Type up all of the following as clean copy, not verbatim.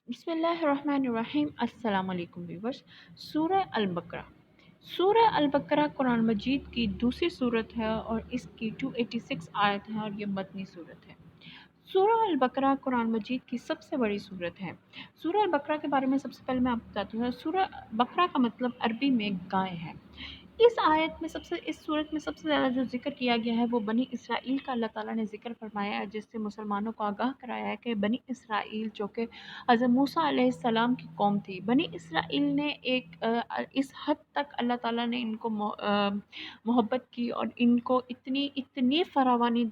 بسم اللہ الرحمن الرحیم۔ السلام علیکم ویورس۔ سورہ البقرہ۔ سورہ البقرہ قرآن مجید کی دوسری صورت ہے اور اس کی 286 آیت ہے اور یہ مدنی صورت ہے۔ سورہ البقرہ قرآن مجید کی سب سے بڑی صورت ہے۔ سورہ البقرہ کے بارے میں سب سے پہلے میں آپ کو بتاتی ہوں۔ سورہ بقرہ کا مطلب عربی میں گائے ہے۔ اس صورت میں سب سے زیادہ جو ذکر کیا گیا ہے وہ بنی اسرائیل کا اللہ تعالیٰ نے ذکر فرمایا ہے، جس سے مسلمانوں کو آگاہ کرایا ہے کہ بنی اسرائیل جو کہ حضرت موسیٰ علیہ السلام کی قوم تھی، بنی اسرائیل نے اس حد تک اللہ تعالیٰ نے ان کو محبت کی اور ان کو اتنی فراوانی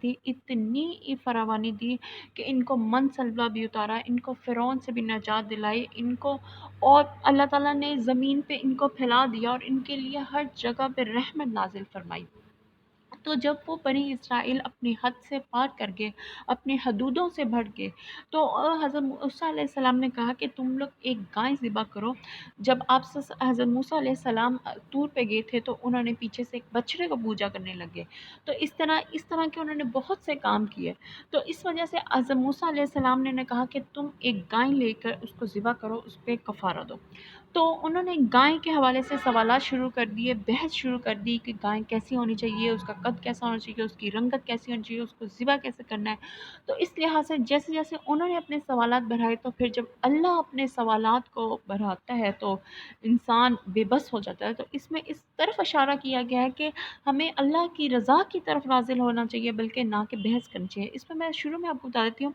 دی کہ ان کو من سلبہ بھی اتارا، ان کو فرعون سے بھی نجات دلائی، ان کو اور اللہ تعالیٰ نے زمین پہ ان کو پھیلا دیا اور ان کے لیے ہر جگہ پہ رحمت نازل فرمائی۔ تو جب وہ بنی اسرائیل اپنی حد سے پار کر گئے، اپنی حدودوں سے بڑھ گئے، تو حضرت موسیٰ علیہ السلام نے کہا کہ تم لوگ ایک گائے ذبح کرو۔ جب حضرت موسیٰ علیہ السلام طور پہ گئے تھے تو انہوں نے پیچھے سے ایک بچڑے کو پوجا کرنے لگے۔ تو اس طرح کے انہوں نے بہت سے کام کیے۔ تو اس وجہ سے حضرت موسیٰ علیہ السلام نے کہا کہ تم ایک گائے لے کر اس کو ذبح کرو، اس پہ کفارہ دو۔ تو انہوں نے گائے کے حوالے سے سوالات شروع کر دیے، بحث شروع کر دی کہ گائے کیسی ہونی چاہیے، اس کا قد کیسا ہونا چاہیے، اس کی رنگت کیسی ہونی چاہیے، اس کو ذبح کیسے کرنا ہے۔ تو اس لحاظ سے جیسے جیسے انہوں نے اپنے سوالات بڑھائے، تو پھر جب اللہ اپنے سوالات کو بڑھاتا ہے تو انسان بے بس ہو جاتا ہے۔ تو اس میں اس طرف اشارہ کیا گیا ہے کہ ہمیں اللہ کی رضا کی طرف ناظر ہونا چاہیے، بلکہ نہ کہ بحث کرنی چاہیے۔ اس میں شروع میں آپ کو بتا دیتی ہوں،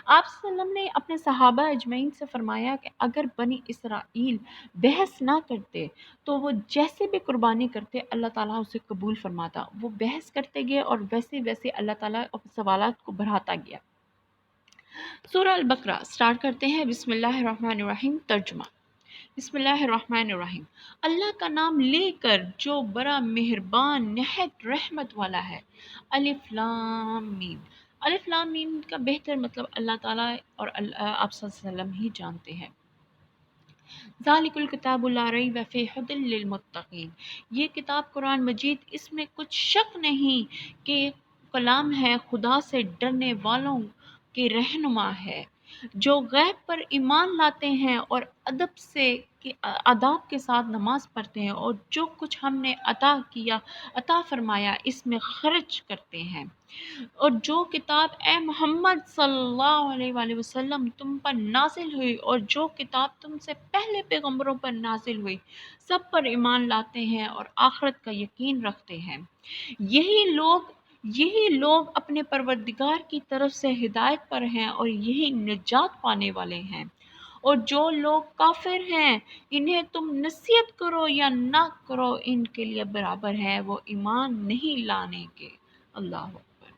آپ صلی اللہ علیہ وسلم نے اپنے صحابہ اجمعین سے فرمایا کہ اگر بنی اسرائیل بحث نہ کرتے تو وہ جیسے بھی قربانی کرتے اللہ تعالیٰ اسے قبول فرماتا۔ وہ بحث کرتے گئے اور ویسے ویسے اللہ تعالیٰ سوالات کو بڑھاتا گیا۔ سورہ البقرہ سٹارٹ کرتے ہیں۔ بسم اللہ الرحمن الرحیم۔ ترجمہ۔ بسم اللہ الرحمن الرحیم، اللہ کا نام لے کر جو بڑا مہربان نہایت رحمت والا ہے۔ الف لام میم۔ الف لام میم کا بہتر مطلب اللہ تعالیٰ اور آپ صلی اللہ علیہ وسلم ہی جانتے ہیں۔ ذالک الکتاب لا ریب فیہ ھدی للمتقین۔ یہ کتاب قرآن مجید، اس میں کچھ شک نہیں کہ کلام ہے خدا سے ڈرنے والوں کے رہنما ہے، جو غیب پر ایمان لاتے ہیں اور آداب کے ساتھ نماز پڑھتے ہیں اور جو کچھ ہم نے عطا فرمایا اس میں خرچ کرتے ہیں۔ اور جو کتاب اے محمد صلی اللہ علیہ وآلہ وسلم تم پر نازل ہوئی اور جو کتاب تم سے پہلے پیغمبروں پر نازل ہوئی، سب پر ایمان لاتے ہیں اور آخرت کا یقین رکھتے ہیں۔ یہی لوگ اپنے پروردگار کی طرف سے ہدایت پر ہیں اور یہی نجات پانے والے ہیں۔ اور جو لوگ کافر ہیں انہیں تم نصیحت کرو یا نہ کرو ان کے لیے برابر ہے، وہ ایمان نہیں لانے کے۔ اللہ اکبر۔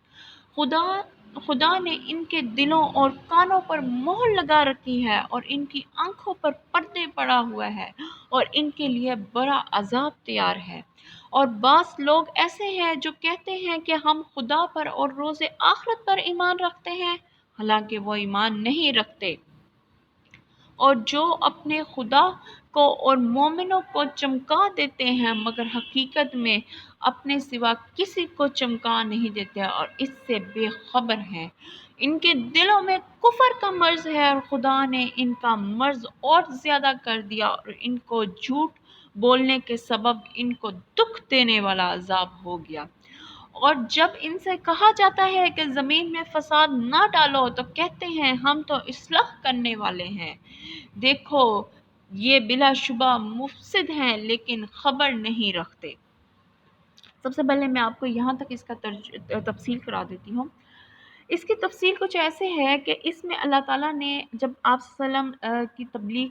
خدا نے ان کے دلوں اور کانوں پر مہر لگا رکھی ہے اور ان کی آنکھوں پر پردے پڑا ہوا ہے اور ان کے لیے بڑا عذاب تیار ہے۔ اور بعض لوگ ایسے ہیں جو کہتے ہیں کہ ہم خدا پر اور روز آخرت پر ایمان رکھتے ہیں، حالانکہ وہ ایمان نہیں رکھتے۔ اور جو اپنے خدا کو اور مومنوں کو چمکا دیتے ہیں مگر حقیقت میں اپنے سوا کسی کو چمکا نہیں دیتے اور اس سے بے خبر ہیں۔ ان کے دلوں میں کفر کا مرض ہے اور خدا نے ان کا مرض اور زیادہ کر دیا اور ان کو جھوٹ بولنے کے سبب ان کو دکھ دینے والا عذاب ہو گیا۔ اور جب ان سے کہا جاتا ہے کہ زمین میں فساد نہ ڈالو تو کہتے ہیں ہم تو اصلاح کرنے والے ہیں۔ دیکھو یہ بلا شبہ مفسد ہیں لیکن خبر نہیں رکھتے۔ سب سے پہلے میں آپ کو یہاں تک اس کا تفصیل کرا دیتی ہوں۔ اس کی تفصیل کچھ ایسے ہے کہ اس میں اللہ تعالیٰ نے جب آپ صلی اللہ علیہ وسلم کی تبلیغ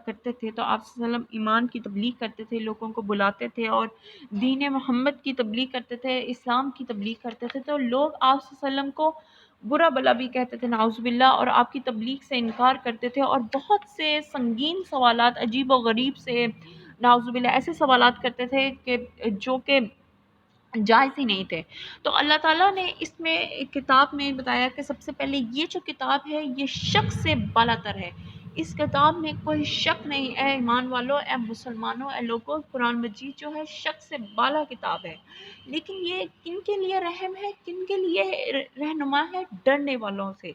کرتے تھے تو آپ صلی اللہ علیہ وسلم ایمان کی تبلیغ کرتے تھے، لوگوں کو بلاتے تھے اور دین محمد کی تبلیغ کرتے تھے، اسلام کی تبلیغ کرتے تھے، تو لوگ آپ صلی اللہ علیہ وسلم کو برا بلا بھی کہتے تھے نعوذ باللہ، اور آپ کی تبلیغ سے انکار کرتے تھے اور بہت سے سنگین سوالات عجیب و غریب سے نعوذ باللہ ایسے سوالات کرتے تھے کہ جو کہ جائز ہی نہیں تھے۔ تو اللہ تعالیٰ نے اس میں کتاب میں بتایا کہ سب سے پہلے یہ جو کتاب ہے یہ شک سے بالا تر ہے، اس کتاب میں کوئی شک نہیں۔ اے ایمان والو، اے مسلمانوں، اے لوگوں، قرآن مجید جو ہے شک سے بالا کتاب ہے، لیکن یہ کن کے لیے رحم ہے، کن کے لیے رہنما ہے؟ ڈرنے والوں سے۔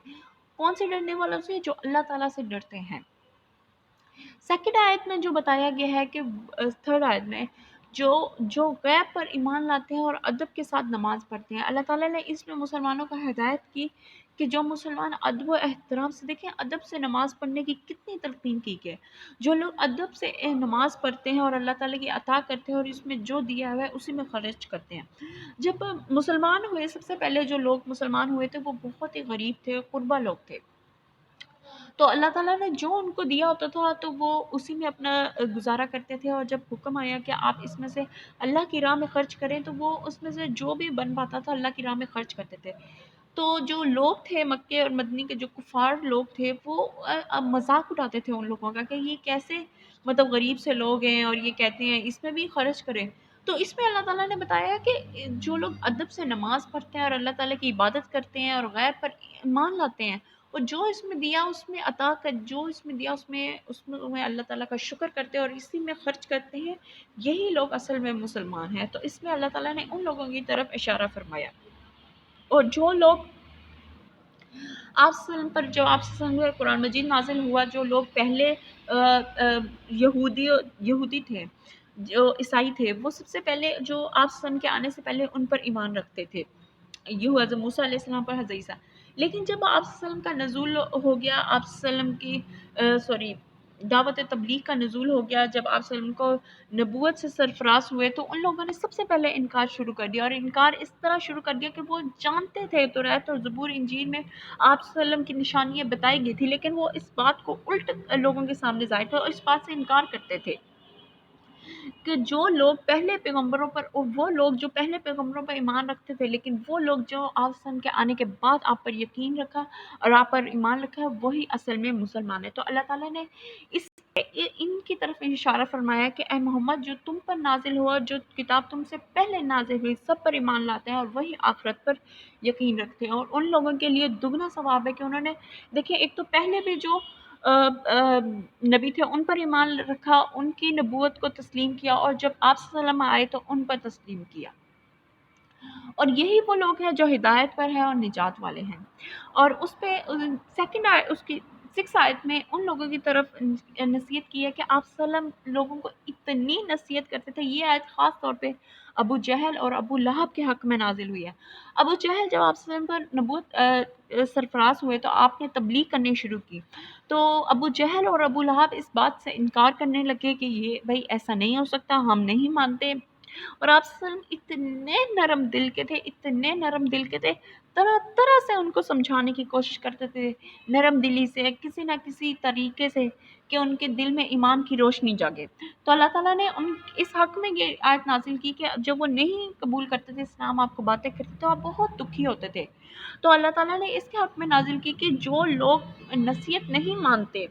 کون سے ڈرنے والوں سے؟ جو اللہ تعالیٰ سے ڈرتے ہیں۔ سیکنڈ آیت میں جو بتایا گیا ہے کہ تھرڈ آیت میں جو جو غیب پر ایمان لاتے ہیں اور ادب کے ساتھ نماز پڑھتے ہیں، اللہ تعالیٰ نے اس میں مسلمانوں کا ہدایت کی کہ جو مسلمان ادب و احترام سے، دیکھیں ادب سے نماز پڑھنے کی کتنی تلقین کی ہے، جو لوگ ادب سے نماز پڑھتے ہیں اور اللہ تعالیٰ کی عطا کرتے ہیں اور اس میں جو دیا ہوا ہے اسی میں خرچ کرتے ہیں۔ جب مسلمان ہوئے، سب سے پہلے جو لوگ مسلمان ہوئے تھے وہ بہت ہی غریب تھے، قربا لوگ تھے، تو اللہ تعالیٰ نے جو ان کو دیا ہوتا تھا تو وہ اسی میں اپنا گزارا کرتے تھے، اور جب حکم آیا کہ آپ اس میں سے اللہ کی راہ میں خرچ کریں تو وہ اس میں سے جو بھی بن پاتا تھا اللہ کی راہ میں خرچ کرتے تھے۔ تو جو لوگ تھے مکے اور مدنی کے، جو کفار لوگ تھے، وہ مذاق اڑاتے تھے ان لوگوں کا کہ یہ کیسے مطلب غریب سے لوگ ہیں اور یہ کہتے ہیں اس میں بھی خرچ کریں۔ تو اس میں اللہ تعالیٰ نے بتایا کہ جو لوگ ادب سے نماز پڑھتے ہیں اور اللہ تعالیٰ کی عبادت کرتے ہیں اور غیب پر ایمان لاتے ہیں، اور جو اس میں دیا اس میں عطا کر، جو اس میں دیا اس میں اللہ تعالیٰ کا شکر کرتے ہیں اور اسی میں خرچ کرتے ہیں، یہی لوگ اصل میں مسلمان ہیں۔ تو اس میں اللہ تعالیٰ نے ان لوگوں کی طرف اشارہ فرمایا۔ اور جو لوگ آپ صلی اللہ علیہ وسلم پر، جو آپ صلی اللہ علیہ وسلم پر قرآن مجید نازل ہوا، جو لوگ پہلے یہودی تھے، جو عیسائی تھے، وہ سب سے پہلے جو آپ صلی اللہ علیہ وسلم کے آنے سے پہلے ان پر ایمان رکھتے تھے، یہ ہوا حضرت موسیٰ علیہ السلام پر، حضرت عیسیٰ۔ لیکن جب آپ صلی اللہ علیہ وسلم کا نزول ہو گیا، آپ صلی اللہ علیہ وسلم کی دعوت تبلیغ کا نزول ہو گیا، جب آپ صلی اللہ علیہ وسلم کو نبوت سے سرفراز ہوئے، تو ان لوگوں نے سب سے پہلے انکار شروع کر دیا، اور انکار اس طرح شروع کر دیا کہ وہ جانتے تھے توریت اور زبور انجیل میں آپ صلی اللہ علیہ وسلم کی نشانیاں بتائی گئی تھی، لیکن وہ اس بات کو الٹ لوگوں کے سامنے ظاہر تھے اور اس بات سے انکار کرتے تھے کہ جو لوگ پہلے پیغمبروں پر، وہ لوگ جو پہلے پیغمبروں پر ایمان رکھتے تھے، لیکن وہ لوگ جو آپ صلی اللہ علیہ وسلم کے آنے کے بعد آپ پر یقین رکھا اور آپ پر ایمان رکھا، وہی اصل میں مسلمان ہے۔ تو اللہ تعالیٰ نے اس ان کی طرف اشارہ فرمایا کہ اے محمد، جو تم پر نازل ہوا، جو کتاب تم سے پہلے نازل ہوئی، سب پر ایمان لاتے ہیں اور وہی آخرت پر یقین رکھتے ہیں، اور ان لوگوں کے لیے دگنا ثواب ہے کہ انہوں نے، دیکھیں ایک تو پہلے بھی جو نبی تھے ان پر ایمان رکھا، ان کی نبوت کو تسلیم کیا، اور جب آپ صلی اللہ علیہ وسلم آئے تو ان پر تسلیم کیا، اور یہی وہ لوگ ہیں جو ہدایت پر ہیں اور نجات والے ہیں۔ اور اس پہ سیکنڈ آیت، اس کی 6 آیت میں ان لوگوں کی طرف نصیحت کی ہے کہ آپ صلی اللہ علیہ وسلم لوگوں کو اتنی نصیحت کرتے تھے۔ یہ آیت خاص طور پہ ابو جہل اور ابو لہب کے حق میں نازل ہوئی ہے۔ ابو جہل جب آپ صلی اللہ علیہ وسلم پر نبوت سرفراز ہوئے تو آپ نے تبلیغ کرنی شروع کی، تو ابو جہل اور ابو لہب اس بات سے انکار کرنے لگے کہ یہ بھائی ایسا نہیں ہو سکتا، ہم نہیں مانتے۔ اور آپ صلی اللہ علیہ وسلم اتنے نرم دل کے تھے، اتنے نرم دل کے تھے، طرح طرح سے ان کو سمجھانے کی کوشش کرتے تھے، نرم دلی سے، کسی نہ کسی طریقے سے، کہ ان کے دل میں ایمان کی روشنی جاگے۔ تو اللہ تعالیٰ نے اس حق میں یہ آیت نازل کی کہ جب وہ نہیں قبول کرتے تھے اسلام، آپ کو باتیں کرتے تھے، آپ بہت دکھی ہوتے تھے، تو اللہ تعالیٰ نے اس کے حق میں نازل کی کہ جو لوگ نصیحت نہیں مانتے،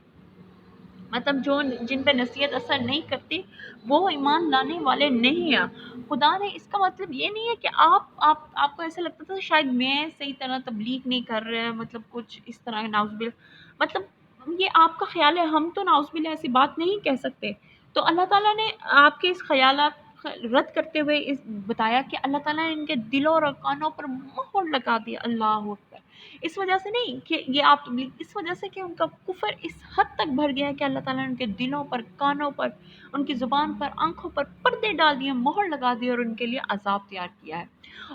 مطلب جو جن پہ نصیحت اثر نہیں کرتی، وہ ایمان لانے والے نہیں ہیں۔ خدا نے اس کا مطلب یہ نہیں ہے کہ آپ کو ایسا لگتا تھا شاید میں صحیح طرح تبلیغ نہیں کر رہے ہیں، مطلب کچھ اس طرح نعوذ باللہ، مطلب یہ آپ کا خیال ہے، ہم تو نعوذ باللہ ایسی بات نہیں کہہ سکتے۔ تو اللہ تعالیٰ نے آپ کے اس خیالات رد کرتے ہوئے بتایا کہ اللہ تعالیٰ نے ان کے دلوں اور کانوں پر مہر لگا دی، اللہ اکبر۔ اس وجہ سے نہیں کہ یہ آپ تبلیغ، اس وجہ سے کہ ان کا کفر اس حد تک بھر گیا ہے کہ اللہ تعالیٰ نے ان کے دلوں پر، کانوں پر، ان کی زبان پر، آنکھوں پر پردے ڈال دیے، مہر لگا دی، اور ان کے لیے عذاب تیار کیا ہے۔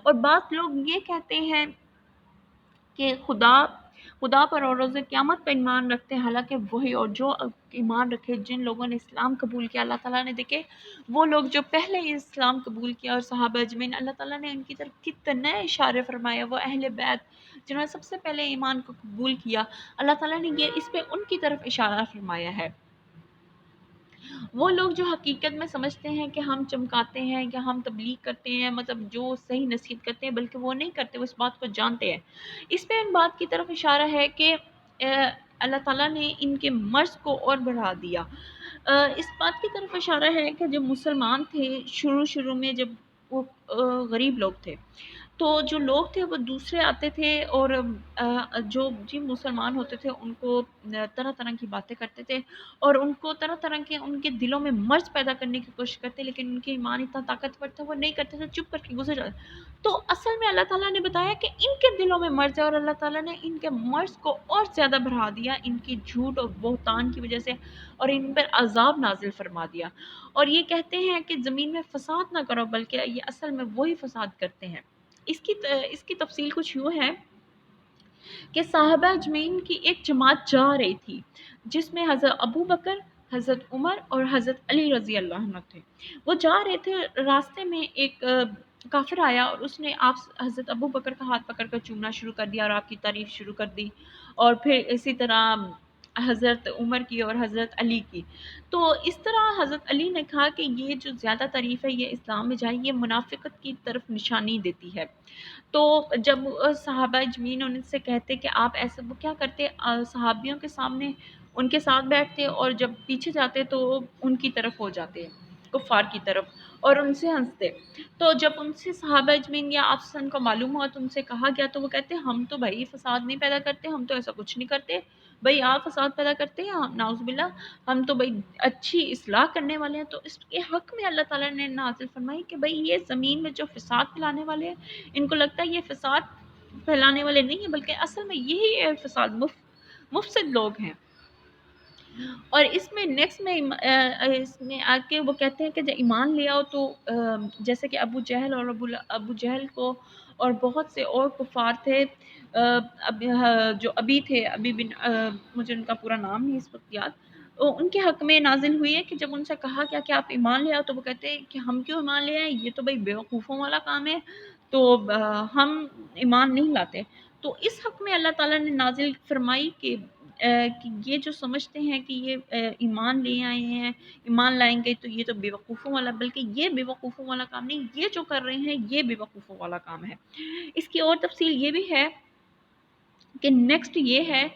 اور بعض لوگ یہ کہتے ہیں کہ خدا پر اور روز قیامت پر ایمان رکھتے ہیں، حالانکہ وہی، اور جو ایمان رکھے، جن لوگوں نے اسلام قبول کیا، اللہ تعالیٰ نے دیکھے وہ لوگ جو پہلے ہی اسلام قبول کیا، اور صحابہ اجمعین، اللہ تعالیٰ نے ان کی طرف کتنے اشارے فرمائے، وہ اہل بیت جنہوں نے سب سے پہلے ایمان کو قبول کیا، اللہ تعالیٰ نے یہ اس پہ ان کی طرف اشارہ فرمایا ہے۔ وہ لوگ جو حقیقت میں سمجھتے ہیں کہ ہم چمکاتے ہیں یا ہم تبلیغ کرتے ہیں، مطلب جو صحیح نصیحت کرتے ہیں، بلکہ وہ نہیں کرتے، وہ اس بات کو جانتے ہیں۔ اس پہ ان بات کی طرف اشارہ ہے کہ اللہ تعالیٰ نے ان کے مرض کو اور بڑھا دیا۔ اس بات کی طرف اشارہ ہے کہ جب مسلمان تھے شروع میں، جب وہ غریب لوگ تھے، تو جو لوگ تھے وہ دوسرے آتے تھے اور جو جی مسلمان ہوتے تھے ان کو طرح طرح کی باتیں کرتے تھے اور ان کو طرح طرح کے ان کے دلوں میں مرض پیدا کرنے کی کوشش کرتے، لیکن ان کے ایمان اتنا طاقتور تھا وہ نہیں کرتے تھے، چپ کر کے گزر جاتے۔ تو اصل میں اللہ تعالیٰ نے بتایا کہ ان کے دلوں میں مرض ہے، اور اللہ تعالیٰ نے ان کے مرض کو اور زیادہ بڑھا دیا ان کی جھوٹ اور بہتان کی وجہ سے، اور ان پر عذاب نازل فرما دیا۔ اور یہ کہتے ہیں کہ زمین میں فساد نہ کرو، بلکہ یہ اصل میں وہی فساد کرتے ہیں۔ اس کی تفصیل کچھ یوں ہے کہ صحابہ اجمعین کی ایک جماعت جا رہی تھی جس میں حضرت ابو بکر، حضرت عمر اور حضرت علی رضی اللہ عنہ تھے۔ وہ جا رہے تھے، راستے میں ایک کافر آیا اور اس نے آپ حضرت ابو بکر کا ہاتھ پکڑ کر چومنا شروع کر دیا اور آپ کی تعریف شروع کر دی، اور پھر اسی طرح حضرت عمر کی اور حضرت علی کی۔ تو اس طرح حضرت علی نے کہا کہ یہ جو زیادہ تعریف ہے یہ اسلام میں جائے، یہ منافقت کی طرف نشانی دیتی ہے۔ تو جب صحابہ اجمعین ان سے کہتے کہ آپ ایسے، وہ کیا کرتے، صحابیوں کے سامنے ان کے ساتھ بیٹھتے اور جب پیچھے جاتے تو ان کی طرف ہو جاتے، کفار کی طرف، اور ان سے ہنستے۔ تو جب ان سے صحابہ اجمعین یا آپ سن کو معلوم ہوا تو ان سے کہا گیا تو وہ کہتے ہم تو بھائی فساد نہیں پیدا کرتے، ہم تو ایسا کچھ نہیں کرتے، بھائی آپ فساد پیدا کرتے ہیں، نعوذ باللہ، ہم تو بھائی اچھی اصلاح کرنے والے ہیں۔ تو اس کے حق میں اللہ تعالیٰ نے نازل فرمائی کہ بھائی یہ زمین میں جو فساد پھیلانے والے ہیں، ان کو لگتا ہے یہ فساد پھیلانے والے نہیں ہیں، بلکہ اصل میں یہی فساد مفسد لوگ ہیں۔ اور اس میں نیکسٹ میں اس میں آ کے وہ کہتے ہیں کہ جب ایمان لے آؤ تو جیسے کہ ابو جہل اور ابو جہل کو اور بہت سے اور کفار تھے، جو ابی تھے، ابی بن مجھے ان کا پورا نام نہیں اس وقت یاد، ان کے حق میں نازل ہوئی ہے کہ جب ان سے کہا کیا کہ آپ ایمان لے آؤ تو وہ کہتے ہیں کہ ہم کیوں ایمان لے آئیں، یہ تو بھائی بیوقوفوں والا کام ہے، تو ہم ایمان نہیں لاتے۔ تو اس حق میں اللہ تعالیٰ نے نازل فرمائی کہ یہ جو سمجھتے ہیں کہ یہ ایمان لے آئے ہیں، ایمان لائیں گے تو یہ تو بیوقوفوں والا، بلکہ یہ بیوقوفوں والا کام نہیں، یہ جو کر رہے ہیں یہ بیوقوفوں والا کام ہے۔ اس کی اور تفصیل یہ بھی ہے کہ نیکسٹ یہ ہے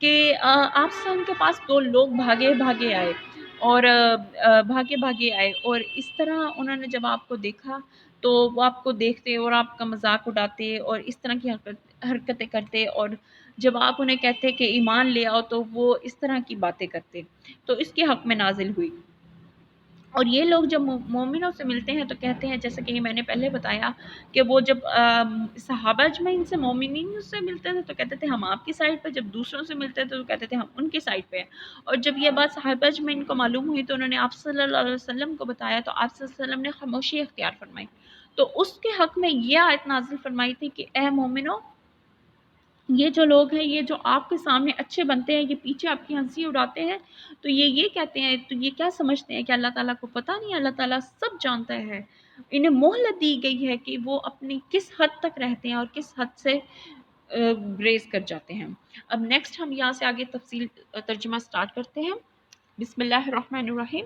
کہ آپ سے ان کے پاس دو لوگ بھاگے آئے اور بھاگے آئے، اور اس طرح انہوں نے جب آپ کو دیکھا تو وہ آپ کو دیکھتے اور آپ کا مذاق اڑاتے اور اس طرح کی حرکتیں کرتے، اور جب آپ انہیں کہتے کہ ایمان لے آؤ تو وہ اس طرح کی باتیں کرتے۔ تو اس کے حق میں نازل ہوئی۔ اور یہ لوگ جب مومنوں سے ملتے ہیں تو کہتے ہیں، جیسے کہ میں نے پہلے بتایا کہ وہ جب صحابہ اجمعین سے مومنین سے ملتے تھے تو کہتے تھے ہم آپ کی سائڈ پہ، جب دوسروں سے ملتے تھے تو کہتے تھے ہم ان کی سائڈ پہ ہیں۔ اور جب یہ بات صحابہ اجمعین کو معلوم ہوئی تو انہوں نے آپ صلی اللہ علیہ وسلم کو بتایا، تو آپ صلی اللہ علیہ وسلم نے خاموشی اختیار فرمائی۔ تو اس کے حق میں یہ آیت نازل فرمائی تھی کہ اے مومنو، یہ جو لوگ ہیں، یہ جو آپ کے سامنے اچھے بنتے ہیں، یہ پیچھے آپ کی ہنسی اڑاتے ہیں، تو یہ کہتے ہیں، تو یہ کیا سمجھتے ہیں کہ اللہ تعالیٰ کو پتہ نہیں؟ اللہ تعالیٰ سب جانتا ہے۔ انہیں مہلت دی گئی ہے کہ وہ اپنی کس حد تک رہتے ہیں اور کس حد سے گریز کر جاتے ہیں۔ اب نیکسٹ ہم یہاں سے آگے تفصیل ترجمہ سٹارٹ کرتے ہیں۔ بسم اللہ الرحمن الرحیم۔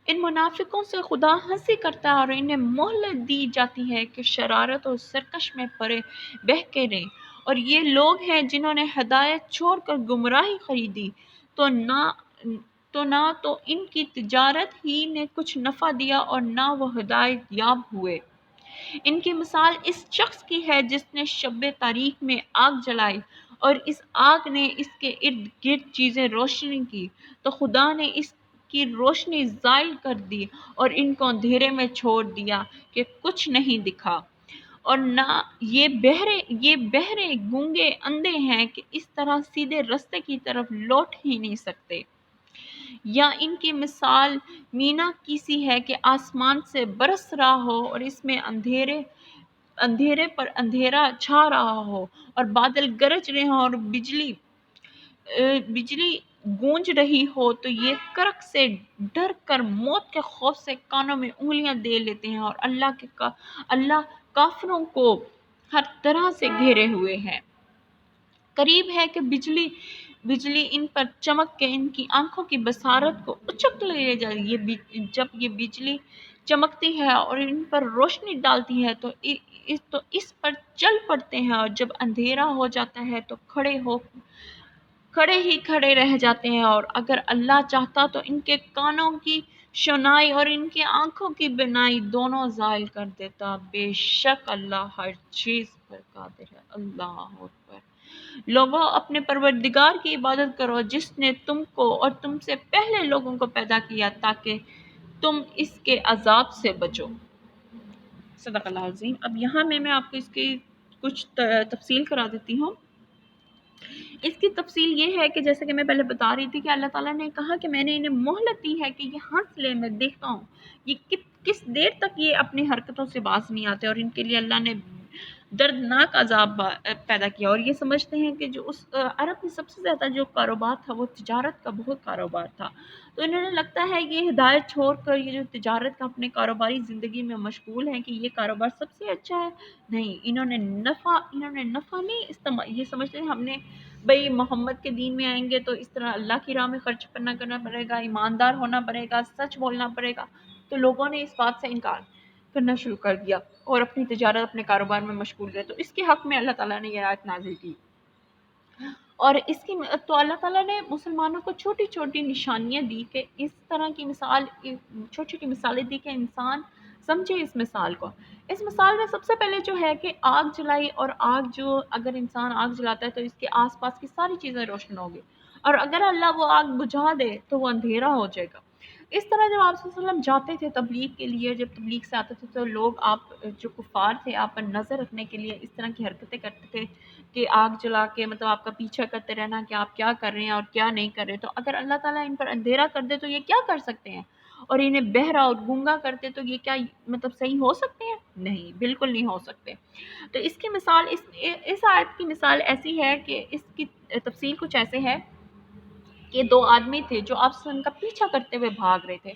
ان منافقوں سے خدا ہنسی کرتا ہے اور انہیں مہلت دی جاتی ہے کہ شرارت اور سرکش میں پڑے بہکے رہیں، اور یہ لوگ ہیں جنہوں نے ہدایت چھوڑ کر گمراہی خریدی، تو نہ تو ان کی تجارت ہی نے کچھ نفع دیا اور نہ وہ ہدایت یاب ہوئے۔ ان کی مثال اس شخص کی ہے جس نے شب تاریک میں آگ جلائی اور اس آگ نے اس کے ارد گرد چیزیں روشنی کی، تو خدا نے اس کی روشنی زائل کر دی اور ان کو اندھیرے میں چھوڑ دیا کہ کچھ نہیں دکھا، اور نہ یہ بہرے گونگے اندھے ہیں کہ اس طرح سیدھے رستے کی طرف لوٹ ہی نہیں سکتے۔ یا ان کی مثال مینا کی سی ہے کہ آسمان سے برس رہا ہو اور اس میں اندھیرے پر اندھیرا چھا رہا ہو اور بادل گرج رہے ہوں اور بجلی گونج رہی ہو، تو یہ کرک سے ڈر کر موت کے خوف سے کانوں میں انگلیاں دے لیتے ہیں، اور اللہ کافروں کو ہر طرح سے گھیرے ہوئے ہے۔ قریب ہے کہ بجلی ان پر چمک کے ان کی آنکھوں کی بصارت کو اچک لے جائے۔ جب یہ بجلی چمکتی ہے اور ان پر روشنی ڈالتی ہے تو اس پر چل پڑتے ہیں، اور جب اندھیرا ہو جاتا ہے تو کھڑے رہ جاتے ہیں، اور اگر اللہ چاہتا تو ان کے کانوں کی شنائی اور ان کی آنکھوں کی بینائی دونوں زائل کر دیتا، بے شک اللہ ہر چیز پر قادر ہے۔ اللہ اکبر۔ لوگوں اپنے پروردگار کی عبادت کرو جس نے تم کو اور تم سے پہلے لوگوں کو پیدا کیا تاکہ تم اس کے عذاب سے بچو۔ صدق اللہ عظیم۔ اب یہاں میں آپ کو اس کی کچھ تفصیل کرا دیتی ہوں۔ اس کی تفصیل یہ ہے کہ جیسے کہ میں پہلے بتا رہی تھی کہ اللہ تعالیٰ نے کہا کہ میں نے انہیں مہلت دی ہے کہ یہ ہنس لے، میں دیکھتا ہوں یہ کس دیر تک یہ اپنی حرکتوں سے باز نہیں آتے، اور ان کے لیے اللہ نے دردناک عذاب پیدا کیا۔ اور یہ سمجھتے ہیں کہ جو اس عرب میں سب سے زیادہ جو کاروبار تھا وہ تجارت کا بہت کاروبار تھا، تو انہوں نے لگتا ہے یہ ہدایت چھوڑ کر یہ جو تجارت کا اپنے کاروباری زندگی میں مشغول ہیں کہ یہ کاروبار سب سے اچھا ہے۔ نہیں، انہوں نے نفع نہیں یہ سمجھتے ہیں ہم نے بھئی محمد کے دین میں آئیں گے تو اس طرح اللہ کی راہ میں خرچ کرنا پڑے گا، ایماندار ہونا پڑے گا، سچ بولنا پڑے گا۔ تو لوگوں نے اس بات سے انکار کرنا شروع کر دیا اور اپنی تجارت اپنے کاروبار میں مشغول رہے۔ تو اس کے حق میں اللہ تعالیٰ نے یہ آیت نازل کی، اور اس کی تو اللہ تعالیٰ نے مسلمانوں کو چھوٹی چھوٹی نشانیاں دی کہ اس طرح کی چھوٹی چھوٹی مثالیں دی کہ انسان سمجھے اس مثال کو۔ اس مثال میں سب سے پہلے جو ہے کہ آگ جلائی، اور اگر انسان آگ جلاتا ہے تو اس کے آس پاس کی ساری چیزیں روشن ہوگی، اور اگر اللہ وہ آگ بجھا دے تو وہ اندھیرا ہو جائے گا۔ اس طرح جب آپ صلی اللہ علیہ وسلم جاتے تھے تبلیغ کے لیے، جب تبلیغ سے آتے تھے تو لوگ آپ جو کفار تھے آپ پر نظر رکھنے کے لیے اس طرح کی حرکتیں کرتے تھے کہ آگ جلا کے مطلب آپ کا پیچھا کرتے رہنا کہ آپ کیا کر رہے ہیں اور کیا نہیں کر رہے۔ تو اگر اللہ تعالیٰ ان پر اندھیرا کر دے تو یہ کیا کر سکتے ہیں، اور انہیں بہرا اور گونگا کرتے تو یہ کیا مطلب صحیح ہو سکتے ہیں؟ نہیں، بالکل نہیں ہو سکتے۔ تو اس کی مثال اس آیت کی مثال ایسی ہے کہ اس کی تفصیل کچھ ایسے ہے کہ دو آدمی تھے جو آپ سے ان کا پیچھا کرتے ہوئے بھاگ رہے تھے،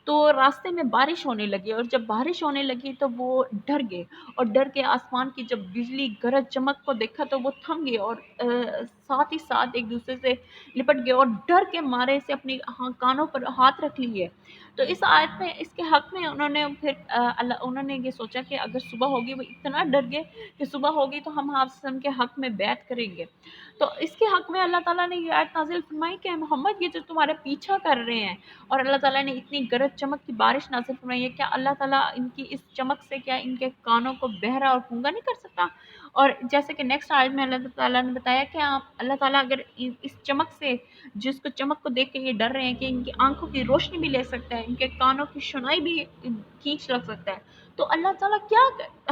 تو راستے میں بارش ہونے لگی، اور جب بارش ہونے لگی تو وہ ڈر گئے، اور ڈر کے آسمان کی جب بجلی گرج چمک کو دیکھا تو وہ تھم گئے، اور ساتھ ہی ساتھ ایک دوسرے سے لپٹ گئے، اور ڈر کے مارے سے اپنے کانوں پر ہاتھ رکھ لیے۔ تو اس آیت میں اس کے حق میں انہوں نے یہ سوچا کہ اگر صبح ہوگی، وہ اتنا ڈر گئے کہ صبح ہوگی تو ہم آپ وسلم کے حق میں بیعت کریں گے۔ تو اس کے حق میں اللہ تعالیٰ نے یہ آیت نازل فرمائی کہ محمد یہ جو تمہارے پیچھا کر رہے ہیں، اور اللہ تعالیٰ نے اتنی گرج چمک کی بارش نازل فرمائی ہے، کیا اللہ تعالیٰ ان کی اس چمک سے کیا ان کے کانوں کو بہرا اور گونگا نہیں کر سکتا؟ اور جیسے کہ نیکسٹ آیت میں اللہ تعالیٰ نے بتایا کہ اللہ تعالیٰ اگر اس چمک سے جس کو چمک کو دیکھ کے یہ ڈر رہے ہیں کہ ان کی آنکھوں کی روشنی بھی لے سکتا ہے، ان کے کانوں کی سنائی بھی کھینچ رکھ سکتا ہے، تو اللہ تعالیٰ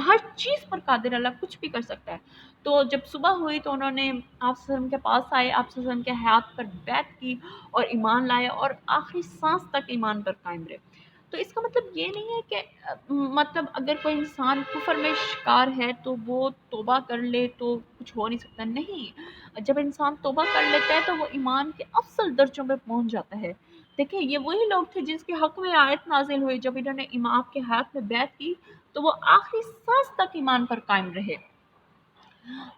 ہر چیز پر قادر، اللہ کچھ بھی کر سکتا ہے۔ تو جب صبح ہوئی تو انہوں نے آپ صلی اللہ علیہ وسلم کے پاس آئے، آپ صلی اللہ علیہ وسلم کے حیات پر بیعت کی اور ایمان لائے، اور آخری سانس تک ایمان پر قائم رہے۔ تو اس کا مطلب یہ نہیں ہے کہ مطلب اگر کوئی انسان کفر میں شکار ہے تو وہ توبہ کر لے تو کچھ ہو نہیں سکتا، نہیں، جب انسان توبہ کر لیتا ہے تو وہ ایمان کے افضل درجوں پہ پہنچ جاتا ہے۔ دیکھیں یہ وہی لوگ تھے جس کے حق میں آیت نازل ہوئی، جب انہوں نے امام کے ہاتھ میں بیعت کی تو وہ آخری سانس تک ایمان پر قائم رہے،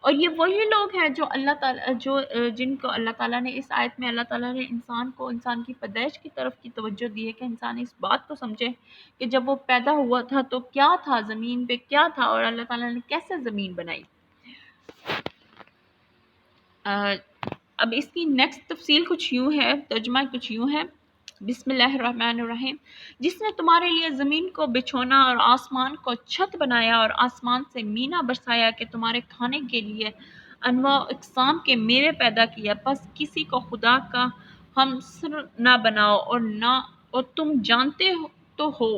اور یہ وہی لوگ ہیں جو اللہ تعالیٰ جن کو اللہ تعالیٰ نے اس آیت میں اللہ تعالیٰ نے انسان کی پیدائش کی طرف کی توجہ دی ہے کہ انسان اس بات کو سمجھے کہ جب وہ پیدا ہوا تھا تو کیا تھا، زمین پہ کیا تھا، اور اللہ تعالیٰ نے کیسے زمین بنائی۔ اب اس کی نیکسٹ تفصیل کچھ یوں ہے، ترجمہ کچھ یوں ہے۔ بسم اللہ الرحمن الرحیم۔ جس نے تمہارے لیے زمین کو بچھونا اور آسمان کو چھت بنایا اور آسمان سے مینا برسایا کہ تمہارے کھانے کے لیے انواع و اقسام کے میوے پیدا کیا، پس کسی کو خدا کا ہمسر نہ بناؤ، اور تم جانتے تو ہو،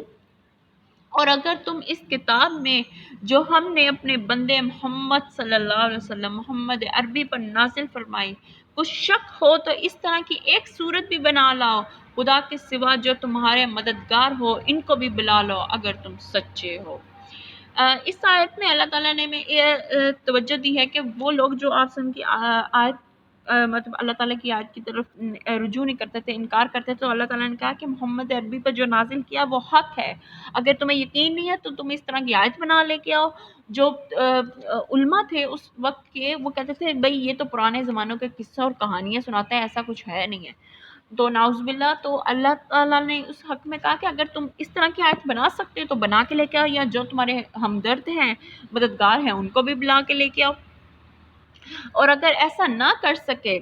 اور اگر تم اس کتاب میں جو ہم نے اپنے بندے محمد صلی اللہ علیہ وسلم محمد عربی پر نازل فرمائی کچھ شک ہو تو اس طرح کی ایک صورت بھی بنا لاؤ خدا کے سوا جو تمہارے مددگار ہو، ان کو بھی بلا لو اگر تم سچے ہو۔ اس آیت میں اللہ تعالیٰ نے توجہ دی ہے کہ وہ لوگ جو آپ سے ان کی آیت مطلب اللہ تعالیٰ کی آیت کی طرف رجوع نہیں کرتے تھے، انکار کرتے تھے، تو اللہ تعالیٰ نے کہا کہ محمد عربی پر جو نازل کیا وہ حق ہے، اگر تمہیں یقین نہیں ہے تو تم اس طرح کی آیت بنا لے کے آؤ۔ جو علماء تھے اس وقت کے وہ کہتے تھے بھئی یہ تو پرانے زمانوں کے قصے اور کہانیاں سناتا ہے، ایسا کچھ ہے نہیں ہے، تو نعوذ باللہ۔ تو اللہ تعالیٰ نے اس حق میں کہا کہ اگر تم اس طرح کی آیت بنا سکتے تو بنا کے لے کے آؤ، یا جو تمہارے ہمدرد ہیں مددگار ہیں ان کو بھی بلا کے لے کے آؤ، اور اگر ایسا نہ کر سکے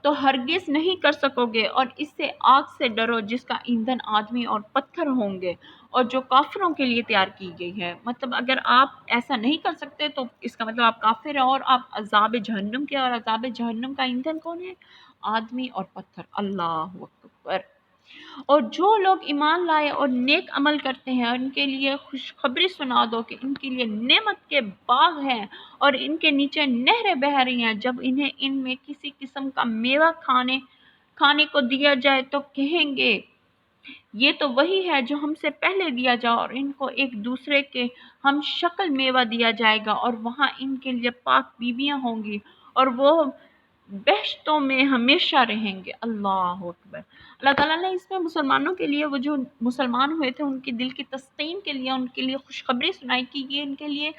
تو ہرگز نہیں کر سکو گے، اور اس سے آگ سے ڈرو جس کا ایندھن آدمی اور پتھر ہوں گے، اور جو کافروں کے لیے تیار کی گئی ہے۔ مطلب اگر آپ ایسا نہیں کر سکتے تو اس کا مطلب آپ کافر ہیں، اور آپ عذاب جہنم کے، اور عذاب جہنم کا ایندھن کون ہے؟ آدمی اور پتھر۔ اللہ اکبر۔ اور جو لوگ ایمان لائے اور نیک عمل کرتے ہیں، ان کے لیے خوشخبری سنا دو کہ ان کے لیے نعمت کے باغ ہیں، اور ان کے نیچے نہریں بہہ رہی ہیں۔ جب انہیں ان میں کسی قسم کا میوہ کھانے کو دیا جائے تو کہیں گے یہ تو وہی ہے جو ہم سے پہلے دیا جائے، اور ان کو ایک دوسرے کے ہم شکل میوہ دیا جائے گا، اور وہاں ان کے لیے پاک بیویاں ہوں گی، اور وہ بہشتوں میں ہمیشہ رہیں گے۔ اللہ اکبر۔ اللہ تعالیٰ نے اس میں مسلمانوں کے لیے، وہ جو مسلمان ہوئے تھے ان کے دل کی تسکین کے لیے، ان کے لیے خوشخبری سنائی کہ یہ ان کے لیے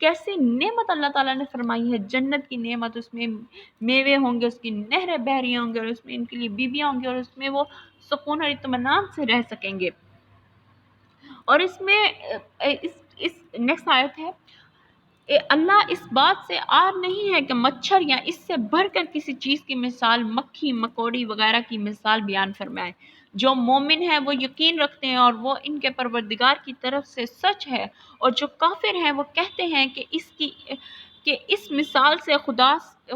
کیسی نعمت اللہ تعالیٰ نے فرمائی ہے، جنت کی نعمت، اس میں میوے ہوں گے، اس کی نہریں بہ رہی ہوں گے، اور اس میں ان کے لیے بیویاں ہوں گی، اور اس میں وہ سکون اور اطمینان سے رہ سکیں گے۔ اور اس میں اس نیکسٹ آیت ہے، اللہ اس بات سے عار نہیں ہے کہ مچھر یا اس سے بڑھ کر کسی چیز کی مثال، مکھی مکوڑی وغیرہ کی مثال بیان فرمائے۔ جو مومن ہیں وہ یقین رکھتے ہیں اور وہ ان کے پروردگار کی طرف سے سچ ہے، اور جو کافر ہیں وہ کہتے ہیں کہ اس مثال سے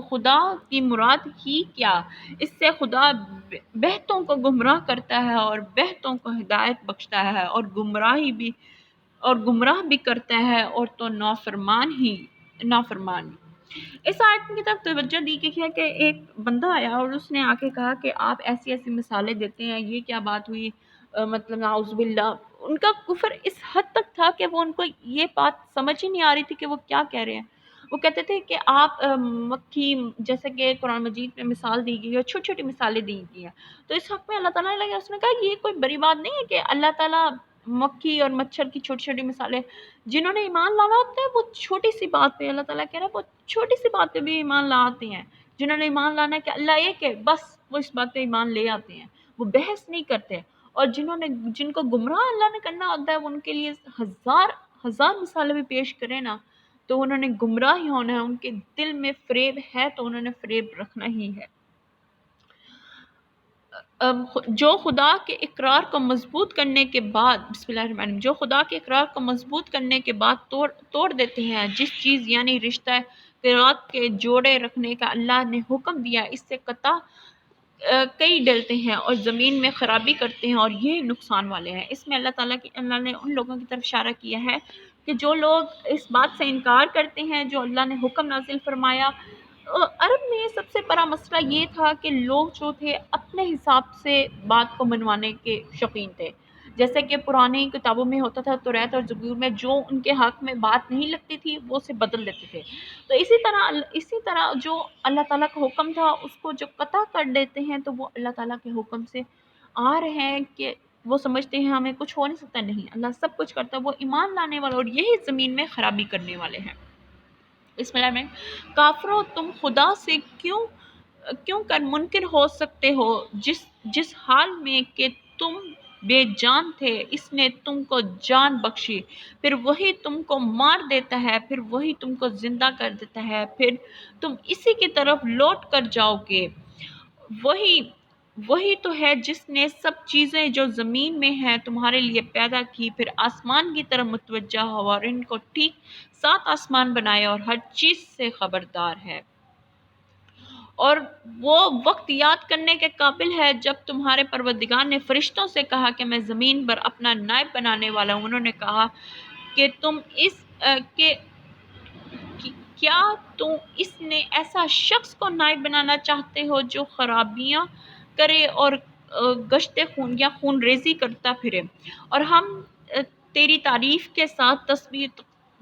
خدا کی مراد ہی کیا؟ اس سے خدا بہتوں کو گمراہ کرتا ہے اور بہتوں کو ہدایت بخشتا ہے، اور گمراہ بھی کرتا ہے، اور تو نافرمان۔ اس آیت کی طرف توجہ دی گئی ہے کہ ایک بندہ آیا اور اس نے آ کے کہا کہ آپ ایسی ایسی مثالیں دیتے ہیں، یہ کیا بات ہوئی؟ مطلب نعوذ باللہ، ان کا کفر اس حد تک تھا کہ وہ ان کو یہ بات سمجھ ہی نہیں آ رہی تھی کہ وہ کیا کہہ رہے ہیں۔ وہ کہتے تھے کہ آپ مکھی، جیسے کہ قرآن مجید میں مثال دی گئی ہے، چھوٹی چھوٹی مثالیں دی گئی ہیں، تو اس حق میں اللہ تعالیٰ نے اس نے کہا یہ کوئی بڑی بات نہیں ہے کہ اللہ تعالیٰ مکھی اور مچھر کی چھوٹی چھوٹی مثالیں، جنہوں نے ایمان لانا ہوتا ہے وہ چھوٹی سی بات پہ، اللہ تعالیٰ کہہ رہا ہے وہ چھوٹی سی بات پہ بھی ایمان لاتے ہیں۔ جنہوں نے ایمان لانا ہے کہ اللہ ایک ہے، بس وہ اس بات پہ ایمان لے آتے ہیں، وہ بحث نہیں کرتے۔ اور جن کو گمراہ اللہ نے کرنا ہوتا ہے، وہ ان کے لیے ہزار مثالیں بھی پیش کرے نا، تو انہوں نے گمراہ ہی ہونا ہے، ان کے دل میں فریب ہے تو انہوں نے فریب رکھنا ہی ہے۔ جو خدا کے اقرار کو مضبوط کرنے کے بعد، بسم اللہ الرحمن الرحیم، جو خدا کے اقرار کو مضبوط کرنے کے بعد توڑ دیتے ہیں، جس چیز یعنی رشتہ قرات کے جوڑے رکھنے کا اللہ نے حکم دیا، اس سے قطع کئی ڈلتے ہیں اور زمین میں خرابی کرتے ہیں، اور یہ نقصان والے ہیں۔ اس میں اللہ نے ان لوگوں کی طرف اشارہ کیا ہے کہ جو لوگ اس بات سے انکار کرتے ہیں جو اللہ نے حکم نازل فرمایا۔ عرب میں سب سے بڑا مسئلہ یہ تھا کہ لوگ جو تھے اپنے حساب سے بات کو منوانے کے شوقین تھے، جیسے کہ پرانی کتابوں میں ہوتا تھا، توریت اور زبور میں جو ان کے حق میں بات نہیں لگتی تھی وہ اسے بدل دیتے تھے۔ تو اسی طرح جو اللہ تعالیٰ کا حکم تھا اس کو جو قطع کر دیتے ہیں، تو وہ اللہ تعالیٰ کے حکم سے آ رہے ہیں کہ وہ سمجھتے ہیں ہمیں کچھ ہو نہیں سکتا۔ نہیں، اللہ سب کچھ کرتا ہے، وہ ایمان لانے والے، اور یہی زمین میں خرابی کرنے والے ہیں۔ اس میں کافروں، تم خدا سے کیوں کر منکر ہو سکتے ہو، جس حال میں کہ تم بے جان تھے اس نے تم کو جان بخشی، پھر وہی تم کو مار دیتا ہے، پھر وہی تم کو زندہ کر دیتا ہے، پھر تم اسی کی طرف لوٹ کر جاؤ گے۔ وہی تو ہے جس نے سب چیزیں جو زمین میں ہیں تمہارے لیے پیدا کی، پھر آسمان کی طرف متوجہ ہوا اور ان کو ٹھیک 7 آسمان بنائے، اور ہر چیز سے خبردار ہے۔ اور وہ وقت یاد کرنے کے قابل ہے جب تمہارے پروردگار نے فرشتوں سے کہا کہ میں زمین پر اپنا نائب بنانے والا ہوں۔ انہوں نے کہا کہ کیا تم اس نے ایسا شخص کو نائب بنانا چاہتے ہو جو خرابیاں کرے اور گشت خون یا خون ریزی کرتا پھرے، اور ہم تیری تعریف کے ساتھ تسبیح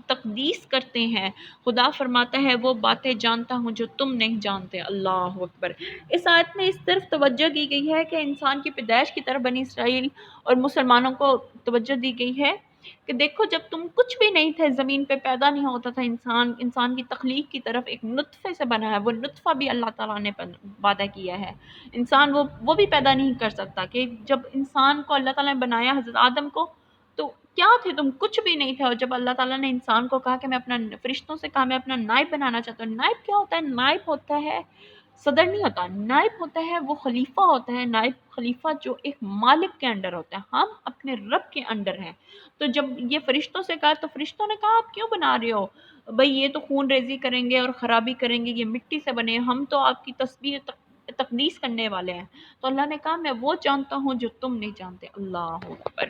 تقدیس کرتے ہیں۔ خدا فرماتا ہے وہ باتیں جانتا ہوں جو تم نہیں جانتے۔ اللہ اکبر۔ اس آیت میں اس طرف توجہ دی گئی ہے کہ انسان کی پیدائش کی طرف بنی اسرائیل اور مسلمانوں کو توجہ دی گئی ہے کہ دیکھو جب تم کچھ بھی نہیں تھے، زمین پہ پیدا نہیں ہوتا تھا، انسان کی تخلیق کی طرف ایک نطفے سے بنا ہے، وہ نطفہ بھی اللہ تعالیٰ نے وعدہ کیا ہے۔ انسان وہ بھی پیدا نہیں کر سکتا، کہ جب انسان کو اللہ تعالیٰ نے بنایا، حضرت آدم کو، تو کیا تھے تم؟ کچھ بھی نہیں تھے، اور جب اللہ تعالیٰ نے انسان کو کہا کہ میں فرشتوں سے کہا میں اپنا نائب بنانا چاہتا ہوں۔ نائب کیا ہوتا ہے؟ نائب ہوتا ہے صدر نہیں ہوتا، نائب ہوتا ہے وہ خلیفہ ہوتا ہے، نائب خلیفہ جو ایک مالک کے انڈر ہوتا ہے، ہم اپنے رب کے انڈر ہیں۔ تو جب یہ فرشتوں سے کہا تو فرشتوں نے کہا آپ کیوں بنا رہے ہو بھئی، یہ تو خون ریزی کریں گے اور خرابی کریں گے، یہ مٹی سے بنے ہیں، ہم تو آپ کی تسبیح تقدیس کرنے والے ہیں۔ تو اللہ نے کہا میں وہ جانتا ہوں جو تم نہیں جانتے۔ اللہ اکبر۔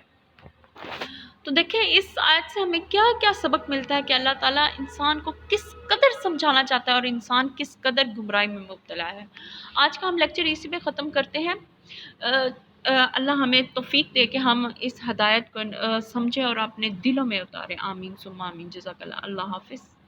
تو دیکھیں اس آیت سے ہمیں کیا کیا سبق ملتا ہے کہ اللہ تعالیٰ انسان کو کس قدر سمجھانا چاہتا ہے اور انسان کس قدر گمراہی میں مبتلا ہے۔ آج کا ہم لیکچر اسی پہ ختم کرتے ہیں۔ اللہ ہمیں توفیق دے کہ ہم اس ہدایت کو سمجھیں اور اپنے دلوں میں اتاریں۔ آمین ثم آمین۔ جزاک اللہ۔ اللہ حافظ۔